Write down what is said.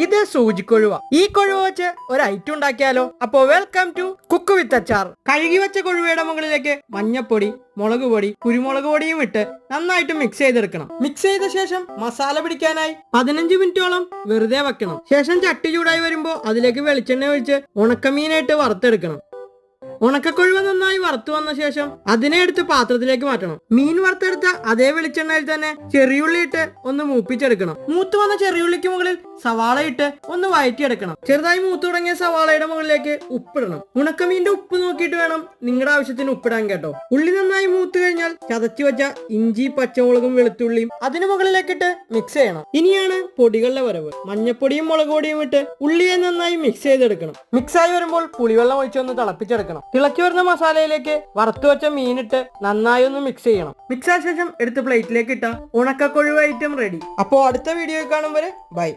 ഇത് സൂചിക്കൊഴുവ. ഈ കൊഴുവ വെച്ച് ഒരു ഐറ്റം ഉണ്ടാക്കിയാലോ? അപ്പോ വെൽക്കം ടു കുക്ക് വിത്ത് അച്ചാർ. കഴുകി വെച്ച കൊഴുവയുടെ മുകളിലേക്ക് മഞ്ഞപ്പൊടി, മുളക് പൊടി, കുരുമുളക് പൊടിയും ഇട്ട് നന്നായിട്ട് മിക്സ് ചെയ്തെടുക്കണം. മിക്സ് ചെയ്ത ശേഷം മസാല പിടിക്കാനായി 15 മിനിറ്റോളം വെറുതെ വെക്കണം. ശേഷം ചട്ടി ചൂടായി വരുമ്പോൾ അതിലേക്ക് വെളിച്ചെണ്ണ ഒഴിച്ച് ഉണക്കമീനായിട്ട് വറുത്തെടുക്കണം. ഉണക്കക്കൊഴുവ നന്നായി വറുത്തു വന്ന ശേഷം അതിനെ എടുത്ത് പാത്രത്തിലേക്ക് മാറ്റണം. മീൻ വറുത്തെടുത്ത അതേ വെളിച്ചെണ്ണയിൽ തന്നെ ചെറിയുള്ളി ഇട്ട് ഒന്ന് മൂപ്പിച്ചെടുക്കണം. മൂത്ത് വന്ന ചെറിയുള്ളിക്ക് മുകളിൽ സവാള ഇട്ട് ഒന്ന് വഴറ്റിയെടുക്കണം. ചെറുതായി മൂത്തു തുടങ്ങിയ സവാളയുടെ മുകളിലേക്ക് ഉപ്പിടണം. ഉണക്കമീന്റെ ഉപ്പ് നോക്കിയിട്ട് വേണം നിങ്ങളുടെ ആവശ്യത്തിന് ഉപ്പിടാൻ കേട്ടോ. ഉള്ളി നന്നായി മൂത്ത് കഴിഞ്ഞാൽ ചതച്ചു വെച്ച ഇഞ്ചി, പച്ചമുളകും വെളുത്തുള്ളിയും അതിന് മുകളിലേക്കിട്ട് മിക്സ് ചെയ്യണം. ഇനിയാണ് പൊടികളുടെ വരവ്. മഞ്ഞപ്പൊടിയും മുളക് പൊടിയും ഇട്ട് ഉള്ളിയെ നന്നായി മിക്സ് ചെയ്തെടുക്കണം. മിക്സായി വരുമ്പോൾ പുളിവെള്ളം ഒഴിച്ചൊന്ന് തിളപ്പിച്ചെടുക്കണം. തിളക്കി വരുന്ന മസാലയിലേക്ക് വറുത്തു വെച്ച മീനിട്ട് നന്നായി ഒന്ന് മിക്സ് ചെയ്യണം. മിക്സ് ആയ ശേഷം എടുത്ത് പ്ലേറ്റിലേക്ക് ഇട്ട ഉണക്കക്കൊഴുവ ഐറ്റം റെഡി. അപ്പോൾ അടുത്ത വീഡിയോ കാണും വരെ ബൈ.